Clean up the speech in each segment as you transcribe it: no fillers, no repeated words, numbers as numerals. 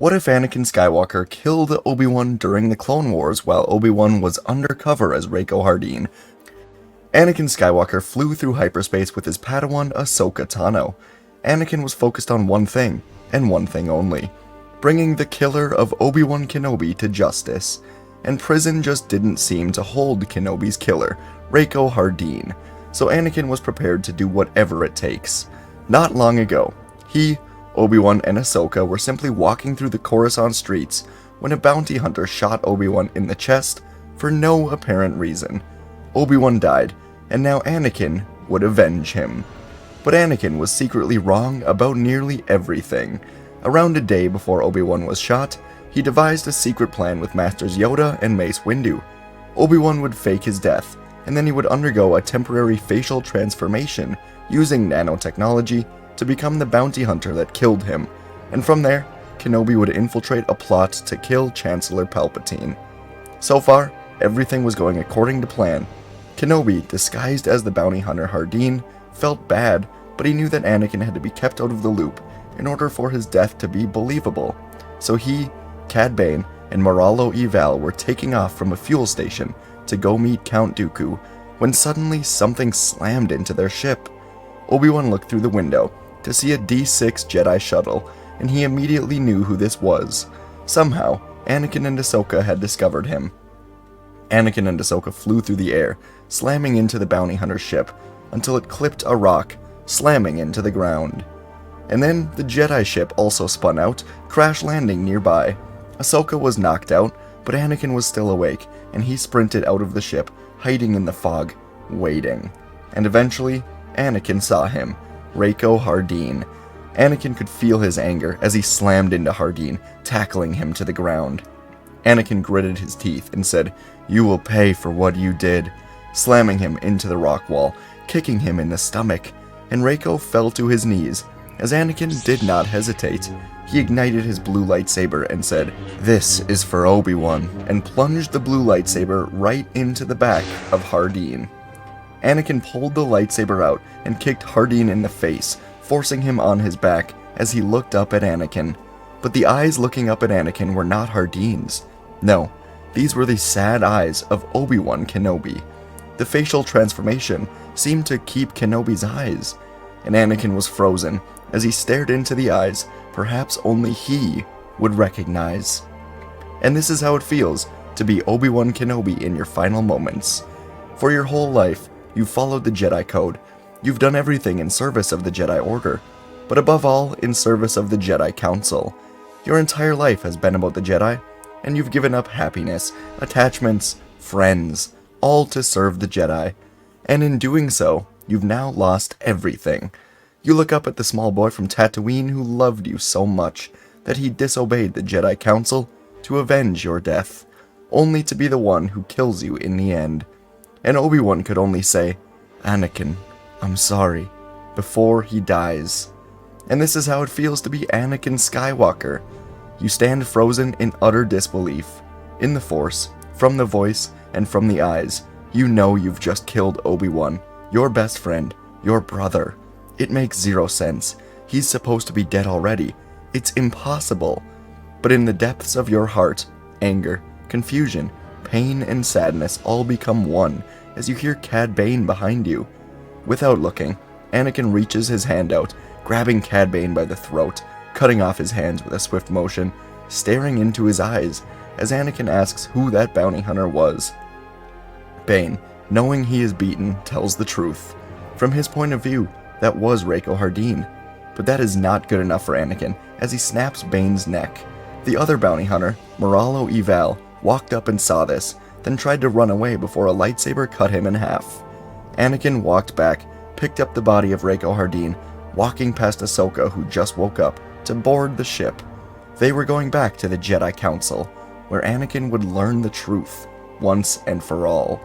What if Anakin Skywalker killed Obi Wan during the Clone Wars while Obi Wan was undercover as Rako Hardeen? Anakin Skywalker flew through hyperspace with his Padawan Ahsoka Tano. Anakin was focused on one thing, and one thing only: bringing the killer of Obi-Wan Kenobi to justice. And prison just didn't seem to hold Kenobi's killer, Rako Hardeen, so Anakin was prepared to do whatever it takes. Not long ago, he, Obi-Wan, and Ahsoka were simply walking through the Coruscant streets when a bounty hunter shot Obi-Wan in the chest for no apparent reason. Obi-Wan died, and now Anakin would avenge him. But Anakin was secretly wrong about nearly everything. Around a day before Obi-Wan was shot, he devised a secret plan with Masters Yoda and Mace Windu. Obi-Wan would fake his death, and then he would undergo a temporary facial transformation using nanotechnology to become the bounty hunter that killed him, and from there, Kenobi would infiltrate a plot to kill Chancellor Palpatine. So far, everything was going according to plan. Kenobi, disguised as the bounty hunter Hardeen, felt bad, but he knew that Anakin had to be kept out of the loop in order for his death to be believable. So he, Cad Bane, and Moralo Eval were taking off from a fuel station to go meet Count Dooku, when suddenly something slammed into their ship. Obi-Wan looked through the window to see a D6 Jedi shuttle, and he immediately knew who this was. Somehow, Anakin and Ahsoka had discovered him. Anakin and Ahsoka flew through the air, slamming into the bounty hunter's ship, until it clipped a rock, slamming into the ground. And then the Jedi ship also spun out, crash landing nearby. Ahsoka was knocked out, but Anakin was still awake, and he sprinted out of the ship, hiding in the fog, waiting. And eventually, Anakin saw him, Rako Hardeen. Anakin could feel his anger as he slammed into Hardeen, tackling him to the ground. Anakin gritted his teeth and said, "You will pay for what you did," slamming him into the rock wall, kicking him in the stomach, and Rako fell to his knees, as Anakin did not hesitate. He ignited his blue lightsaber and said, "This is for Obi-Wan," and plunged the blue lightsaber right into the back of Hardeen. Anakin pulled the lightsaber out and kicked Hardeen in the face, forcing him on his back as he looked up at Anakin. But the eyes looking up at Anakin were not Hardeen's. No, these were the sad eyes of Obi-Wan Kenobi. The facial transformation seemed to keep Kenobi's eyes, and Anakin was frozen as he stared into the eyes perhaps only he would recognize. And this is how it feels to be Obi-Wan Kenobi in your final moments. For your whole life, you've followed the Jedi Code. You've done everything in service of the Jedi Order, but above all, in service of the Jedi Council. Your entire life has been about the Jedi, and you've given up happiness, attachments, friends, all to serve the Jedi. And in doing so, you've now lost everything. You look up at the small boy from Tatooine who loved you so much that he disobeyed the Jedi Council to avenge your death, only to be the one who kills you in the end. And Obi-Wan could only say, "Anakin, I'm sorry," before he dies. And this is how it feels to be Anakin Skywalker. You stand frozen in utter disbelief. In the Force, from the voice, and from the eyes, you know you've just killed Obi-Wan, your best friend, your brother. It makes zero sense. He's supposed to be dead already. It's impossible. But in the depths of your heart, anger, confusion, pain, and sadness all become one as you hear Cad Bane behind you. Without looking, Anakin reaches his hand out, grabbing Cad Bane by the throat, cutting off his hands with a swift motion, staring into his eyes as Anakin asks who that bounty hunter was. Bane, knowing he is beaten, tells the truth. From his point of view, that was Rako Hardeen. But that is not good enough for Anakin as he snaps Bane's neck. The other bounty hunter, Moralo Eval, walked up and saw this, then tried to run away before a lightsaber cut him in half. Anakin walked back, picked up the body of Rako Hardeen, walking past Ahsoka, who just woke up, to board the ship. They were going back to the Jedi Council, where Anakin would learn the truth, once and for all.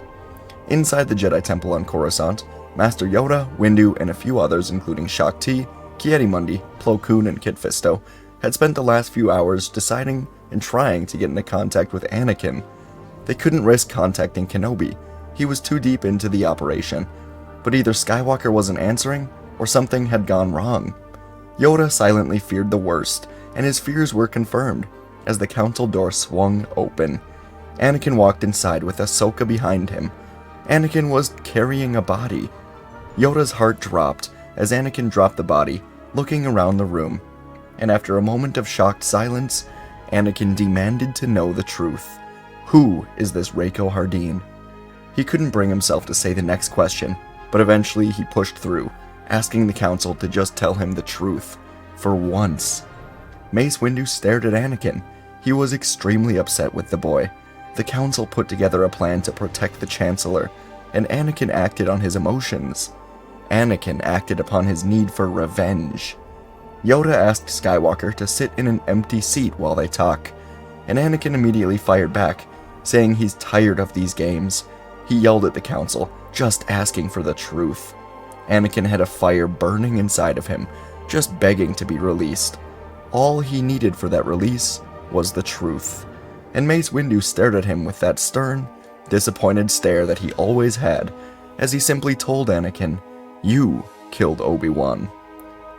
Inside the Jedi Temple on Coruscant, Master Yoda, Windu, and a few others, including Shaak Ti, Ki-Adi-Mundi, Plo Koon, and Kit Fisto, had spent the last few hours deciding and trying to get into contact with Anakin. They couldn't risk contacting Kenobi. He was too deep into the operation. But either Skywalker wasn't answering, or something had gone wrong. Yoda silently feared the worst, and his fears were confirmed as the council door swung open. Anakin walked inside with Ahsoka behind him. Anakin was carrying a body. Yoda's heart dropped as Anakin dropped the body, looking around the room. And after a moment of shocked silence, Anakin demanded to know the truth. Who is this Rako Hardeen? He couldn't bring himself to say the next question, but eventually he pushed through, asking the council to just tell him the truth. For once. Mace Windu stared at Anakin. He was extremely upset with the boy. The council put together a plan to protect the Chancellor, and Anakin acted on his emotions. Anakin acted upon his need for revenge. Yoda asked Skywalker to sit in an empty seat while they talk, and Anakin immediately fired back, saying he's tired of these games. He yelled at the council, just asking for the truth. Anakin had a fire burning inside of him, just begging to be released. All he needed for that release was the truth. And Mace Windu stared at him with that stern, disappointed stare that he always had, as he simply told Anakin, "You killed Obi Wan."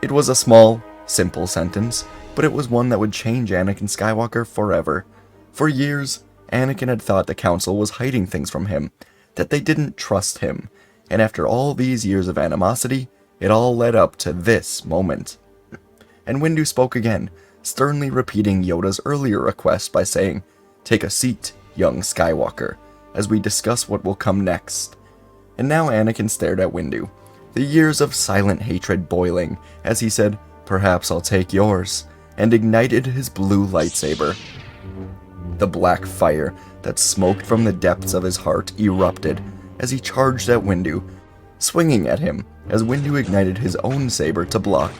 It was a small, simple sentence, but it was one that would change Anakin Skywalker forever. For years, Anakin had thought the council was hiding things from him, that they didn't trust him, and after all these years of animosity, it all led up to this moment. And Windu spoke again, sternly repeating Yoda's earlier request by saying, "Take a seat, young Skywalker, as we discuss what will come next." And now Anakin stared at Windu, the years of silent hatred boiling, as he said, "Perhaps I'll take yours," and ignited his blue lightsaber. The black fire that smoked from the depths of his heart erupted as he charged at Windu, swinging at him as Windu ignited his own saber to block.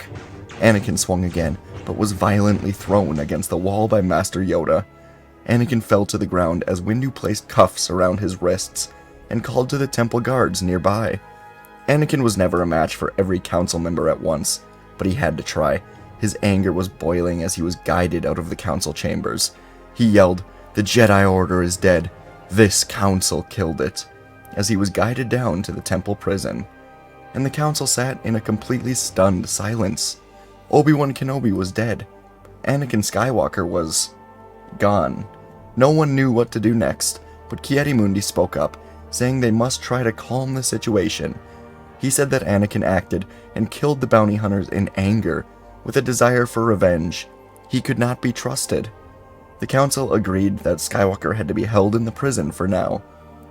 Anakin swung again, but was violently thrown against the wall by Master Yoda. Anakin fell to the ground as Windu placed cuffs around his wrists and called to the temple guards nearby. Anakin was never a match for every council member at once, but he had to try. His anger was boiling as he was guided out of the council chambers. He yelled, "The Jedi Order is dead. This council killed it," as he was guided down to the temple prison. And the council sat in a completely stunned silence. Obi-Wan Kenobi was dead. Anakin Skywalker was gone. No one knew what to do next, but Ki-Adi-Mundi spoke up, saying they must try to calm the situation. He said that Anakin acted and killed the bounty hunters in anger, with a desire for revenge. He could not be trusted. The council agreed that Skywalker had to be held in the prison for now.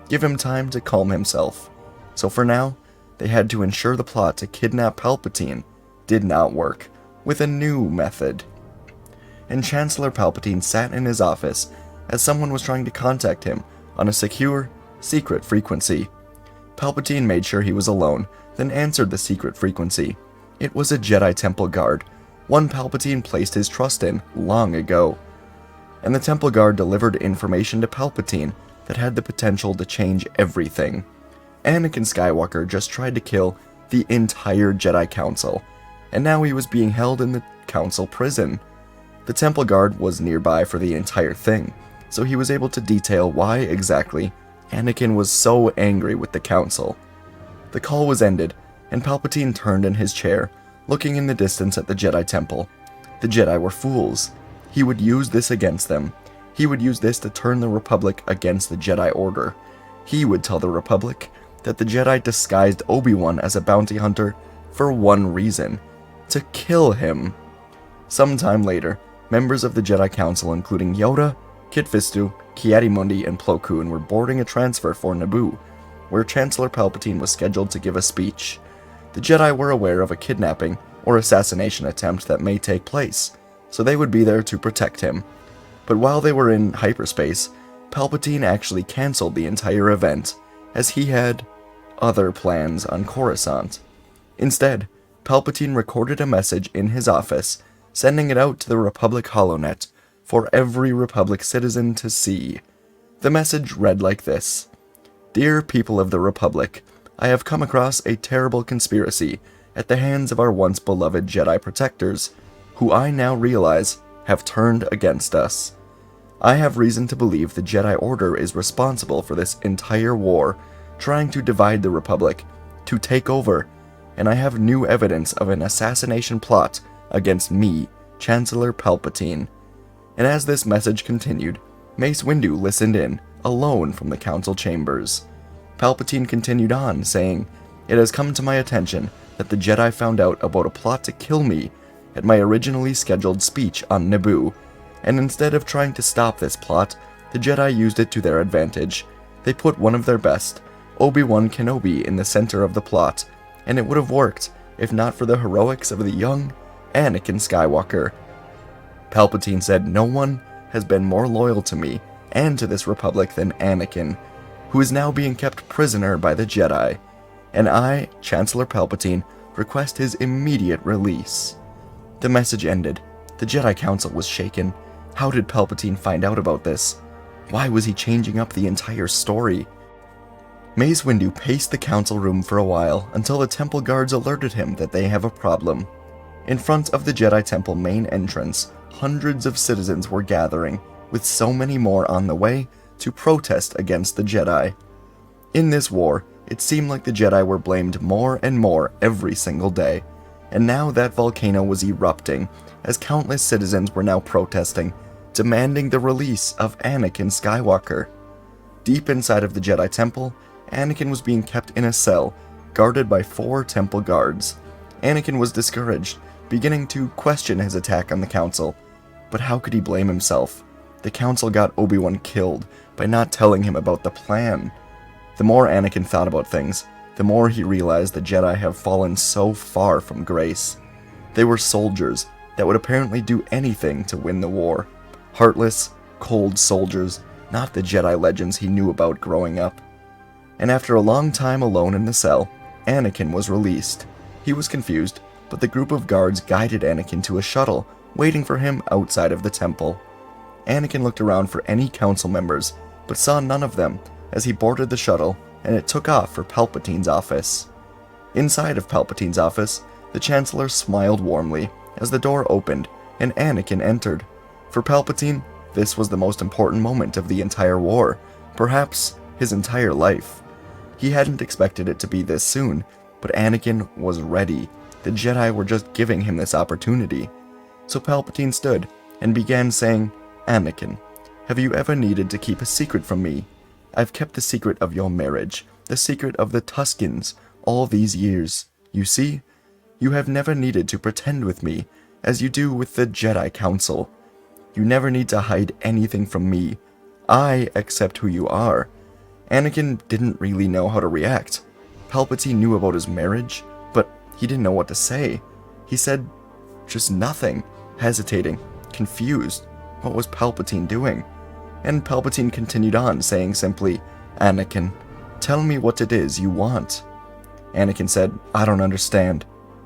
Give him time to calm himself. So for now, they had to ensure the plot to kidnap Palpatine did not work, with a new method. And Chancellor Palpatine sat in his office as someone was trying to contact him on a secure, secret frequency. Palpatine made sure he was alone, then answered the secret frequency. It was a Jedi Temple guard, one Palpatine placed his trust in long ago. And the Temple guard delivered information to Palpatine that had the potential to change everything. Anakin Skywalker just tried to kill the entire Jedi Council, and now he was being held in the Council prison. The Temple guard was nearby for the entire thing, so he was able to detail why exactly Anakin was so angry with the Council. The call was ended, and Palpatine turned in his chair, looking in the distance at the Jedi Temple. The Jedi were fools. He would use this against them. He would use this to turn the Republic against the Jedi Order. He would tell the Republic that the Jedi disguised Obi-Wan as a bounty hunter for one reason: to kill him. Sometime later, members of the Jedi Council, including Yoda, Kit Fisto, Ki-Adi-Mundi, and Plo Koon, were boarding a transfer for Naboo, where Chancellor Palpatine was scheduled to give a speech. The Jedi were aware of a kidnapping or assassination attempt that may take place, so they would be there to protect him. But while they were in hyperspace, Palpatine actually cancelled the entire event, as he had other plans on Coruscant. Instead, Palpatine recorded a message in his office, sending it out to the Republic HoloNet for every Republic citizen to see. The message read like this: "Dear people of the Republic, I have come across a terrible conspiracy at the hands of our once beloved Jedi protectors, who I now realize have turned against us. I have reason to believe the Jedi Order is responsible for this entire war, trying to divide the Republic, to take over, and I have new evidence of an assassination plot against me Chancellor Palpatine. And as this message continued, Mace Windu listened in, alone from the council chambers. Palpatine continued on, saying, "It has come to my attention that the Jedi found out about a plot to kill me at my originally scheduled speech on Naboo, and instead of trying to stop this plot, the Jedi used it to their advantage. They put one of their best, Obi Wan Kenobi, in the center of the plot, and it would have worked if not for the heroics of the young Anakin Skywalker." Palpatine said, "No one has been more loyal to me and to this republic than Anakin, who is now being kept prisoner by the Jedi, and I, Chancellor Palpatine, request his immediate release." The message ended. The Jedi Council was shaken. How did Palpatine find out about this? Why was he changing up the entire story? Mace Windu paced the council room for a while until the temple guards alerted him that they have a problem. In front of the Jedi Temple main entrance, hundreds of citizens were gathering, with so many more on the way to protest against the Jedi. In this war, it seemed like the Jedi were blamed more and more every single day, and now that volcano was erupting as countless citizens were now protesting, demanding the release of Anakin Skywalker. Deep inside of the Jedi Temple, Anakin was being kept in a cell, guarded by 4 temple guards. Anakin was discouraged, beginning to question his attack on the council. But how could he blame himself? The council got Obi Wan killed by not telling him about the plan. The more Anakin thought about things, the more he realized the Jedi have fallen so far from grace. They were soldiers that would apparently do anything to win the war. Heartless, cold soldiers, not the Jedi legends he knew about growing up. And after a long time alone in the cell, Anakin was released. He was confused, but the group of guards guided Anakin to a shuttle, waiting for him outside of the temple. Anakin looked around for any council members, but saw none of them as he boarded the shuttle and it took off for Palpatine's office. Inside of Palpatine's office, the Chancellor smiled warmly as the door opened and Anakin entered. For Palpatine, this was the most important moment of the entire war, perhaps his entire life. He hadn't expected it to be this soon, but Anakin was ready. The Jedi were just giving him this opportunity. So Palpatine stood and began saying, "Anakin, have you ever needed to keep a secret from me? I've kept the secret of your marriage, the secret of the Tuscans, all these years. You see, you have never needed to pretend with me, as you do with the Jedi Council. You never need to hide anything from me. I accept who you are." Anakin didn't really know how to react. Palpatine knew about his marriage, but he didn't know what to say. He said just nothing, hesitating, confused. What was Palpatine doing? And Palpatine continued on, saying simply, "Anakin, tell me what it is you want." Anakin said, "I don't understand."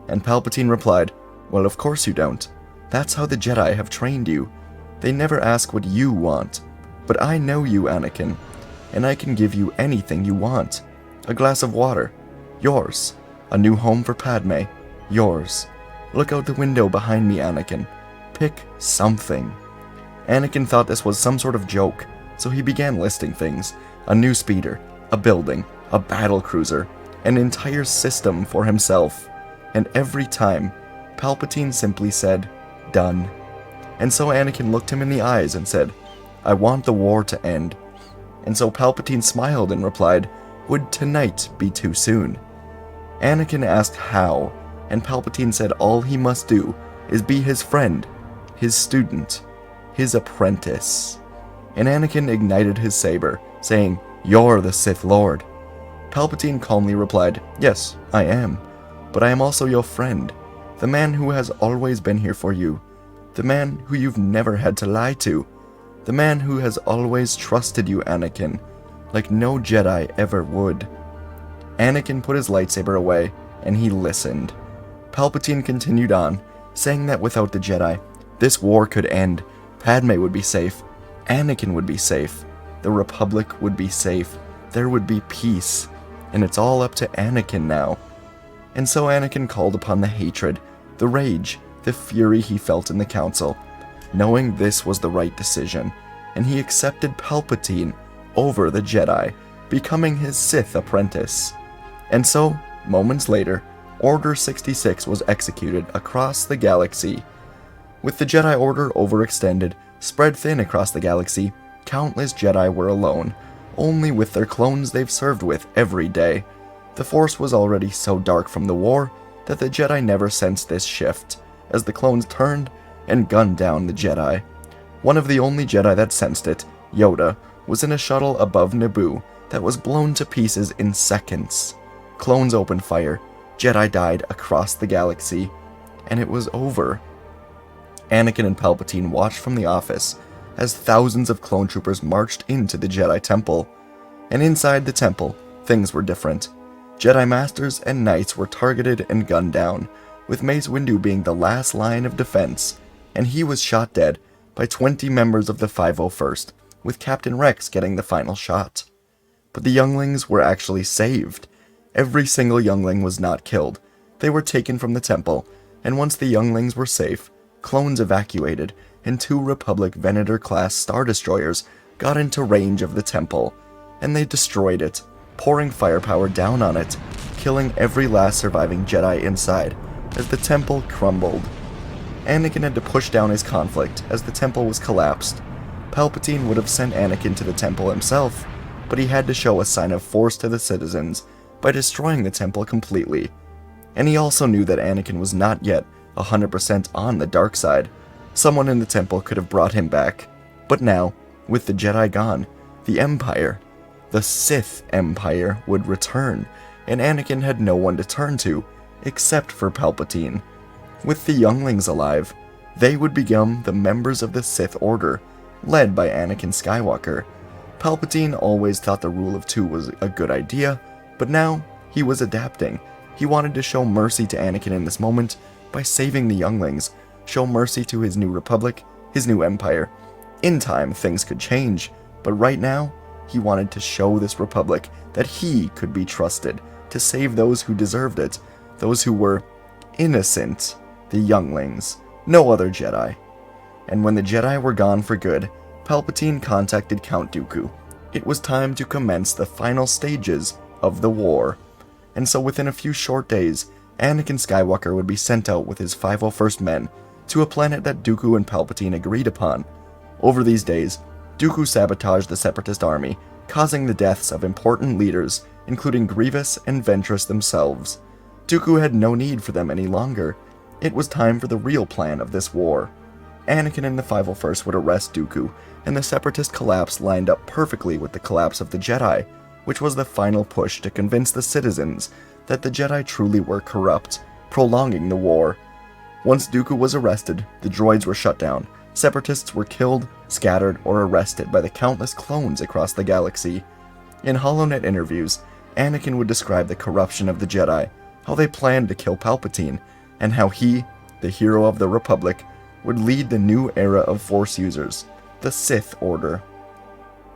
And Palpatine replied, "Well, of course you don't. That's how the Jedi have trained you. They never ask what you want. But I know you, Anakin, and I can give you anything you want. A glass of water, yours. A new home for Padme, yours. Look out the window behind me, Anakin. Pick something." Anakin thought this was some sort of joke, so he began listing things. A new speeder, a building, a battle cruiser, an entire system for himself. And every time, Palpatine simply said, "Done." And so Anakin looked him in the eyes and said, "I want the war to end." And so Palpatine smiled and replied, "Would tonight be too soon?" Anakin asked how, and Palpatine said all he must do is be his friend, his student, his apprentice. And Anakin ignited his saber, saying, "You're the Sith Lord." Palpatine calmly replied, "Yes, I am, but I am also your friend, the man who has always been here for you, the man who you've never had to lie to, the man who has always trusted you, Anakin, like no Jedi ever would." Anakin put his lightsaber away, and he listened. Palpatine continued on, saying that without the Jedi, this war could end. Padme would be safe, Anakin would be safe, the Republic would be safe, there would be peace, and it's all up to Anakin now. And so Anakin called upon the hatred, the rage, the fury he felt in the council, knowing this was the right decision, and he accepted Palpatine over the Jedi, becoming his Sith apprentice. And so, moments later, Order 66 was executed across the galaxy. With the Jedi Order overextended, spread thin across the galaxy, countless Jedi were alone, only with their clones they've served with every day. The Force was already so dark from the war that the Jedi never sensed this shift, as the clones turned and gunned down the Jedi. One of the only Jedi that sensed it, Yoda, was in a shuttle above Naboo that was blown to pieces in seconds. Clones opened fire, Jedi died across the galaxy, and it was over. Anakin and Palpatine watched from the office as thousands of clone troopers marched into the Jedi Temple. And inside the temple, things were different. Jedi Masters and Knights were targeted and gunned down, with Mace Windu being the last line of defense, and he was shot dead by 20 members of the 501st, with Captain Rex getting the final shot. But the younglings were actually saved. Every single youngling was not killed. They were taken from the temple, and once the younglings were safe, clones evacuated, and 2 Republic Venator-class Star Destroyers got into range of the temple, and they destroyed it, pouring firepower down on it, killing every last surviving Jedi inside, as the temple crumbled. Anakin had to push down his conflict as the temple was collapsed. Palpatine would have sent Anakin to the temple himself, but he had to show a sign of force to the citizens by destroying the temple completely. And he also knew that Anakin was not yet 100% on the dark side. Someone in the temple could have brought him back. But now, with the Jedi gone, the Empire, the Sith Empire, would return, and Anakin had no one to turn to, except for Palpatine. With the younglings alive, they would become the members of the Sith Order, led by Anakin Skywalker. Palpatine always thought the rule of 2 was a good idea, but now he was adapting. He wanted to show mercy to Anakin in this moment by saving the younglings, show mercy to his new republic, his new empire. In time, things could change, but right now, he wanted to show this republic that he could be trusted to save those who deserved it, those who were innocent, the younglings, no other Jedi. And when the Jedi were gone for good, Palpatine contacted Count Dooku. It was time to commence the final stages of the war. And so within a few short days, Anakin Skywalker would be sent out with his 501st men to a planet that Dooku and Palpatine agreed upon. Over these days, Dooku sabotaged the Separatist army, causing the deaths of important leaders, including Grievous and Ventress themselves. Dooku had no need for them any longer. It was time for the real plan of this war. Anakin and the 501st would arrest Dooku, and the Separatist collapse lined up perfectly with the collapse of the Jedi, which was the final push to convince the citizens that the Jedi truly were corrupt, prolonging the war. Once Dooku was arrested, the droids were shut down, Separatists were killed, scattered, or arrested by the countless clones across the galaxy. In HoloNet interviews, Anakin would describe the corruption of the Jedi, how they planned to kill Palpatine, and how he, the hero of the Republic, would lead the new era of Force users, the Sith Order.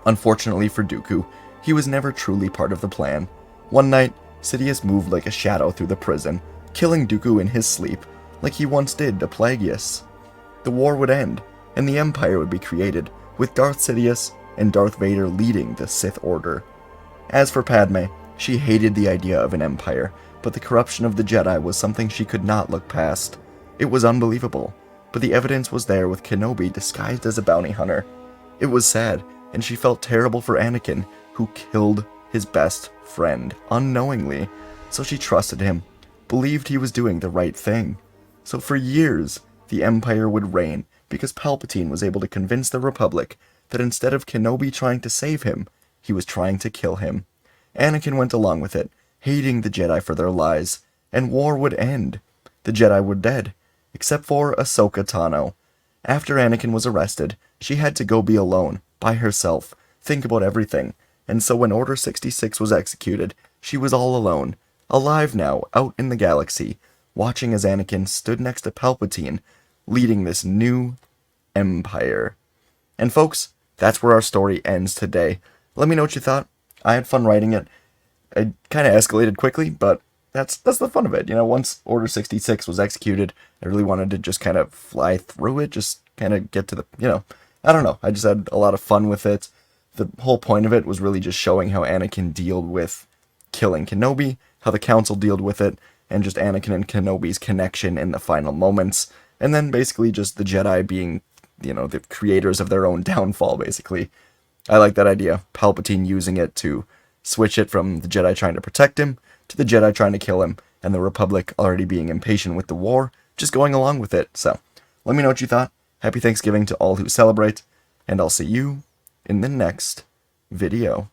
Unfortunately for Dooku, he was never truly part of the plan. One night, Sidious moved like a shadow through the prison, killing Dooku in his sleep, like he once did to Plagueis. The war would end, and the Empire would be created, with Darth Sidious and Darth Vader leading the Sith Order. As for Padme, she hated the idea of an empire, but the corruption of the Jedi was something she could not look past. It was unbelievable, but the evidence was there with Kenobi disguised as a bounty hunter. It was sad, and she felt terrible for Anakin, who killed his best friend unknowingly, so she trusted him, believed he was doing the right thing. So for years, the Empire would reign because Palpatine was able to convince the Republic that instead of Kenobi trying to save him, he was trying to kill him. Anakin went along with it, hating the Jedi for their lies, and war would end. The Jedi were dead, except for Ahsoka Tano. After Anakin was arrested, she had to go be alone, by herself, think about everything, and so when Order 66 was executed, she was all alone, alive now, out in the galaxy, watching as Anakin stood next to Palpatine, leading this new empire. And folks, that's where our story ends today. Let me know what you thought. I had fun writing it. It kind of escalated quickly, but that's the fun of it. You know, once Order 66 was executed, I really wanted to just kind of fly through it, just kind of get to the, I don't know. I just had a lot of fun with it. The whole point of it was really just showing how Anakin dealt with killing Kenobi, how the Council dealt with it, and just Anakin and Kenobi's connection in the final moments. and then basically just the Jedi being, the creators of their own downfall, basically. I like that idea. Palpatine using it to switch it from the Jedi trying to protect him to the Jedi trying to kill him, and the Republic already being impatient with the war, just going along with it. So, let me know what you thought. Happy Thanksgiving to all who celebrate, and I'll see you in the next video.